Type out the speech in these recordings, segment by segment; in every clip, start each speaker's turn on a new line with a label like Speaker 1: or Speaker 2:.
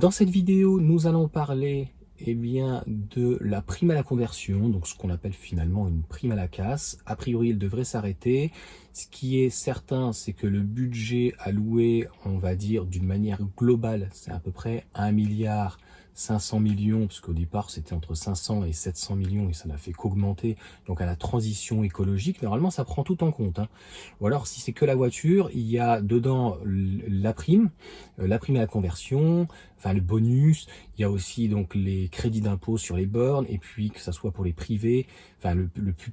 Speaker 1: Dans cette vidéo, nous allons parler de la prime à la conversion, donc ce qu'on appelle finalement une prime à la casse. A priori, elle devrait s'arrêter. Ce qui est certain, c'est que le budget alloué, on va dire d'une manière globale, c'est à peu près 1,5 milliard, parce qu'au départ c'était entre 500 et 700 millions et ça n'a fait qu'augmenter. Donc à la transition écologique, normalement ça prend tout en compte, hein. Ou alors si c'est que la voiture, il y a dedans la prime à la conversion, enfin le bonus, il y a aussi donc les crédits d'impôt sur les bornes, et puis que ça soit pour les privés, enfin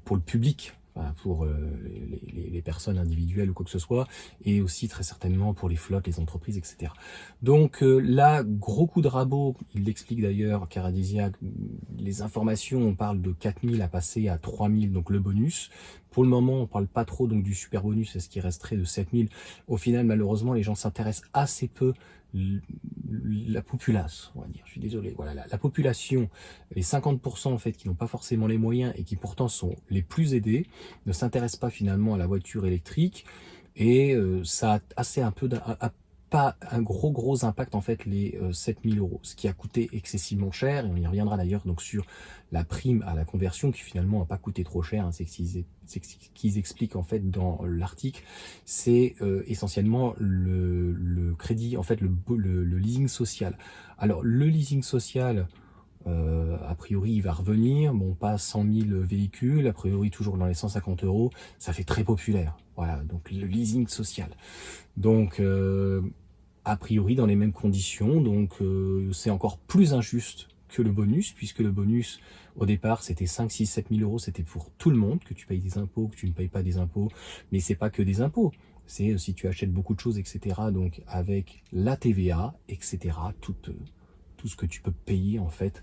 Speaker 1: pour le public, enfin, pour les personnes individuelles ou quoi que ce soit, et aussi très certainement pour les flottes, les entreprises, etc. Donc là, gros coup de rabot, il l'explique d'ailleurs, Caradisiac, les informations, on parle de 4000 à passer à 3000, donc le bonus. Pour le moment, on parle pas trop donc du super bonus, c'est ce qui resterait de 7000. Au final, malheureusement, les gens s'intéressent assez peu. La populace, on va dire, je suis désolé, voilà, la population, les 50% en fait qui n'ont pas forcément les moyens et qui pourtant sont les plus aidés, ne s'intéressent pas finalement à la voiture électrique, et ça a assez un peu pas un gros impact en fait les 7000 euros, ce qui a coûté excessivement cher, et on y reviendra d'ailleurs donc sur la prime à la conversion qui finalement n'a pas coûté trop cher, hein. C'est ce qu'ils expliquent en fait dans l'article, c'est essentiellement le crédit, en fait le leasing social. Alors le leasing social, a priori il va revenir, bon pas 100 000 véhicules, a priori toujours dans les 150 euros, ça fait très populaire, voilà, donc le leasing social. Donc a priori dans les mêmes conditions, donc c'est encore plus injuste que le bonus, puisque le bonus au départ c'était 5, 6, 7 000 euros, c'était pour tout le monde, que tu payes des impôts, que tu ne payes pas des impôts, mais c'est pas que des impôts, c'est si tu achètes beaucoup de choses, etc. Donc avec la TVA, etc. Tout ce que tu peux payer en fait,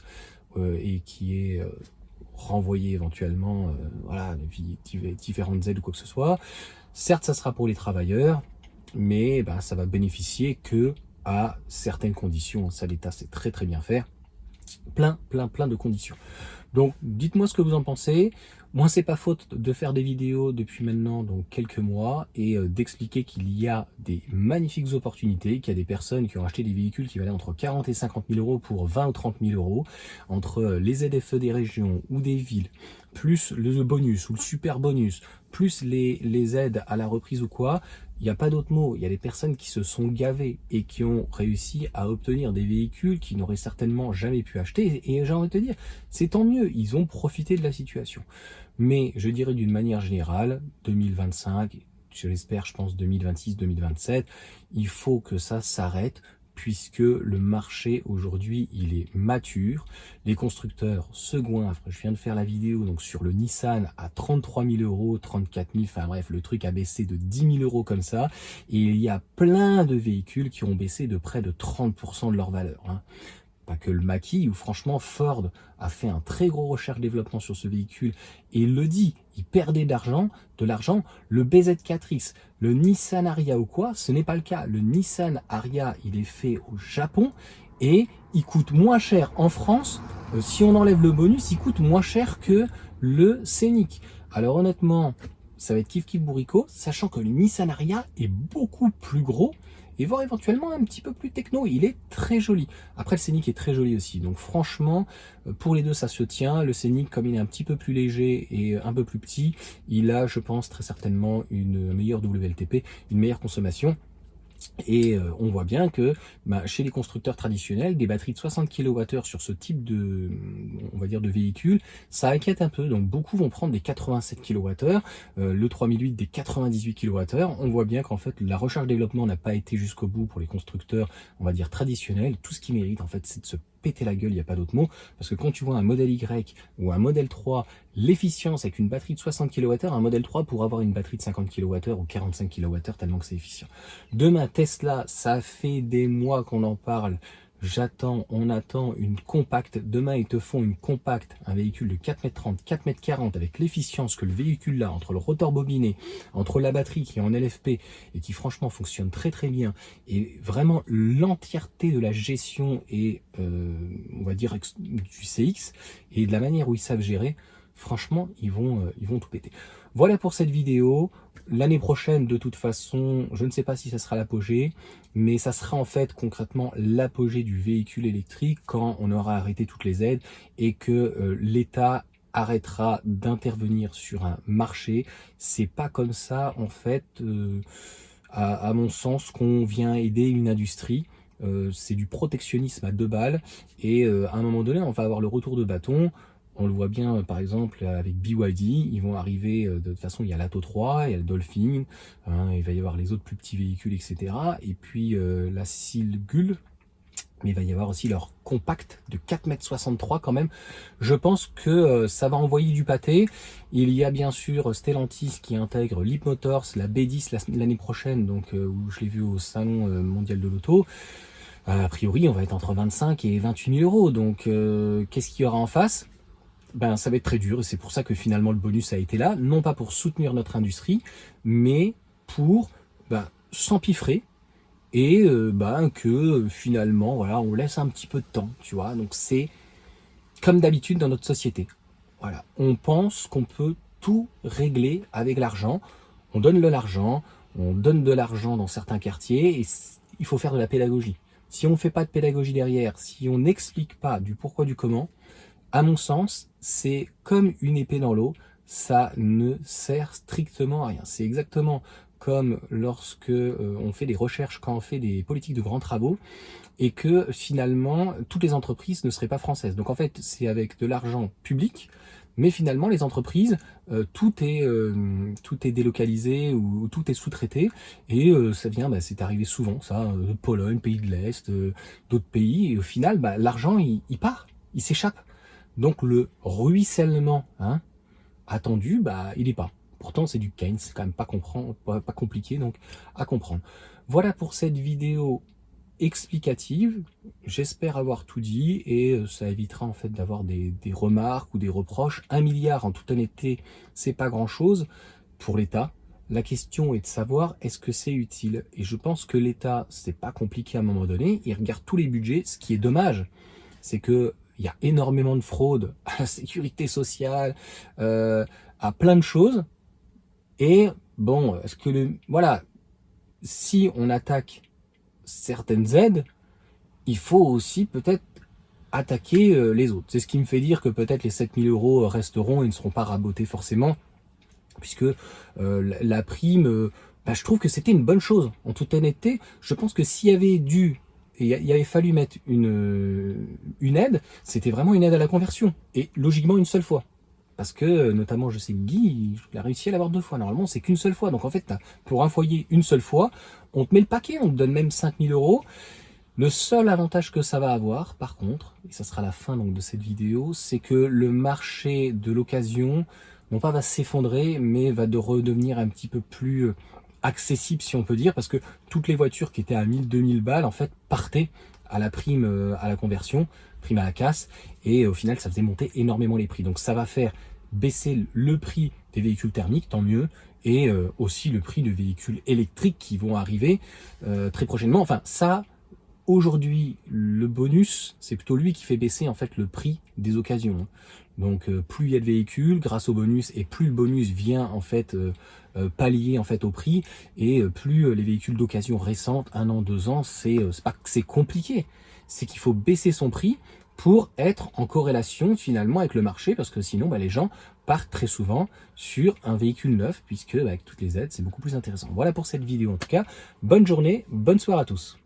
Speaker 1: et qui est renvoyé éventuellement, voilà, différentes aides ou quoi que ce soit. Certes, ça sera pour les travailleurs, mais ben, ça va bénéficier que à certaines conditions. Ça, l'État sait très bien faire. Plein de conditions. Donc, dites-moi ce que vous en pensez. Moi, c'est pas faute de faire des vidéos depuis maintenant donc quelques mois et d'expliquer qu'il y a des magnifiques opportunités, qu'il y a des personnes qui ont acheté des véhicules qui valaient entre 40 et 50 000 euros pour 20 ou 30 000 euros, entre les ZFE des régions ou des villes, plus le bonus ou le super bonus, plus les aides à la reprise ou quoi. Il n'y a pas d'autre mot. Il y a des personnes qui se sont gavées et qui ont réussi à obtenir des véhicules qu'ils n'auraient certainement jamais pu acheter. Et j'ai envie de te dire, c'est tant mieux. Ils ont profité de la situation. Mais je dirais d'une manière générale, 2025, je l'espère, je pense 2026, 2027, il faut que ça s'arrête, puisque le marché aujourd'hui il est mature, les constructeurs se goinfrent. Je viens de faire la vidéo donc sur le Nissan à 33 000 euros, 34 000, enfin bref, le truc a baissé de 10 000 euros comme ça, et il y a plein de véhicules qui ont baissé de près de 30% de leur valeur, hein. Pas que le Mach-E, où franchement Ford a fait un très gros recherche-développement sur ce véhicule et il le dit, il perdait de l'argent. Le BZ4X, le Nissan Ariya ou quoi, ce n'est pas le cas. Le Nissan Ariya, il est fait au Japon et il coûte moins cher en France. Si on enlève le bonus, il coûte moins cher que le Scénic. Alors honnêtement, ça va être kiff bourricot, sachant que le Nissan Ariya est beaucoup plus gros et voire éventuellement un petit peu plus techno. Il est très joli. Après, le Scénic est très joli aussi. Donc franchement, pour les deux, ça se tient. Le Scénic, comme il est un petit peu plus léger et un peu plus petit, il a, je pense, très certainement une meilleure WLTP, une meilleure consommation. Et on voit bien que chez les constructeurs traditionnels, des batteries de 60 kWh sur ce type de, on va dire, de véhicule, ça inquiète un peu. Donc beaucoup vont prendre des 87 kWh, le 3008 des 98 kWh. On voit bien qu'en fait la recherche-développement n'a pas été jusqu'au bout pour les constructeurs, on va dire, traditionnels. Tout ce qu'ils méritent en fait, c'est de se péter la gueule, il n'y a pas d'autre mot, parce que quand tu vois un modèle Y ou un modèle 3, l'efficience avec une batterie de 60 kWh, un modèle 3 pour avoir une batterie de 50 kWh ou 45 kWh tellement que c'est efficient. Demain, Tesla, ça fait des mois qu'on en parle. On attend une compacte. Demain, ils te font une compacte, un véhicule de 4,30 m, 4,40 m avec l'efficience que le véhicule a, entre le rotor bobiné, entre la batterie qui est en LFP et qui franchement fonctionne très bien, et vraiment l'entièreté de la gestion et on va dire du CX et de la manière où ils savent gérer. franchement, ils vont tout péter. Voilà pour cette vidéo. L'année prochaine, de toute façon, je ne sais pas si ça sera l'apogée, mais ça sera en fait concrètement l'apogée du véhicule électrique quand on aura arrêté toutes les aides et que l'État arrêtera d'intervenir sur un marché. C'est pas comme ça, en fait, à mon sens, qu'on vient aider une industrie. C'est du protectionnisme à 2 balles et à un moment donné, on va avoir le retour de bâton. On le voit bien, par exemple, avec BYD, ils vont arriver, de toute façon, il y a l'Atto 3, il y a le Dolphin, hein, il va y avoir les autres plus petits véhicules, etc. Et puis la Silgul, mais il va y avoir aussi leur compact de 4,63 m quand même. Je pense que ça va envoyer du pâté. Il y a bien sûr Stellantis qui intègre Leapmotor, la B10 l'année prochaine, donc où je l'ai vu au salon mondial de l'auto. A priori, on va être entre 25 et 28 000 euros. Donc, qu'est-ce qu'il y aura en face? Ben, ça va être très dur et c'est pour ça que finalement le bonus a été là, non pas pour soutenir notre industrie, mais pour s'empiffrer et que finalement voilà, on laisse un petit peu de temps, tu vois. Donc c'est comme d'habitude dans notre société. Voilà, on pense qu'on peut tout régler avec l'argent. On donne de l'argent, on donne de l'argent dans certains quartiers et il faut faire de la pédagogie. Si on ne fait pas de pédagogie derrière, si on n'explique pas du pourquoi, du comment, à mon sens, c'est comme une épée dans l'eau, ça ne sert strictement à rien. C'est exactement comme lorsque on fait des recherches, quand on fait des politiques de grands travaux, et que finalement, toutes les entreprises ne seraient pas françaises. Donc en fait, c'est avec de l'argent public, mais finalement, les entreprises, tout est délocalisé ou tout est sous-traité, et ça vient, c'est arrivé souvent, ça, Pologne, pays de l'Est, d'autres pays, et au final, l'argent, il part, il s'échappe. Donc le ruissellement attendu, il n'est pas. Pourtant c'est du Keynes, c'est quand même pas compliqué donc à comprendre. Voilà pour cette vidéo explicative. J'espère avoir tout dit et ça évitera en fait d'avoir des remarques ou des reproches. 1 milliard en toute honnêteté, c'est pas grand chose pour l'État. La question est de savoir est-ce que c'est utile. Et je pense que l'État, c'est pas compliqué à un moment donné, il regarde tous les budgets. Ce qui est dommage, c'est que il y a énormément de fraude à la sécurité sociale, à plein de choses. Et bon, est-ce que voilà, si on attaque certaines aides, il faut aussi peut-être attaquer les autres. C'est ce qui me fait dire que peut-être les 7 000 euros resteront et ne seront pas rabotés forcément, puisque la prime, je trouve que c'était une bonne chose. En toute honnêteté, je pense que s'il y avait il avait fallu mettre une aide, c'était vraiment une aide à la conversion. Et logiquement une seule fois. Parce que, notamment, je sais que Guy, il a réussi à l'avoir 2 fois. Normalement, c'est qu'une seule fois. Donc en fait, pour un foyer, une seule fois, on te met le paquet, on te donne même 5 000 euros. Le seul avantage que ça va avoir, par contre, et ça sera la fin donc, de cette vidéo, c'est que le marché de l'occasion, non pas va s'effondrer, mais va redevenir un petit peu plus accessible, si on peut dire, parce que toutes les voitures qui étaient à 1000, 2000 balles, en fait, partaient à la prime à la conversion, prime à la casse, et au final, ça faisait monter énormément les prix. Donc ça va faire baisser le prix des véhicules thermiques, tant mieux, et aussi le prix de véhicules électriques qui vont arriver très prochainement. Enfin, ça, aujourd'hui, le bonus, c'est plutôt lui qui fait baisser en fait le prix des occasions. Donc plus il y a de véhicules grâce au bonus et plus le bonus vient en fait pallier en fait au prix et plus les véhicules d'occasion récentes, 1 an, 2 ans, c'est pas que c'est compliqué, c'est qu'il faut baisser son prix pour être en corrélation finalement avec le marché, parce que sinon les gens partent très souvent sur un véhicule neuf, puisque avec toutes les aides c'est beaucoup plus intéressant. Voilà pour cette vidéo en tout cas, bonne journée, bonne soirée à tous.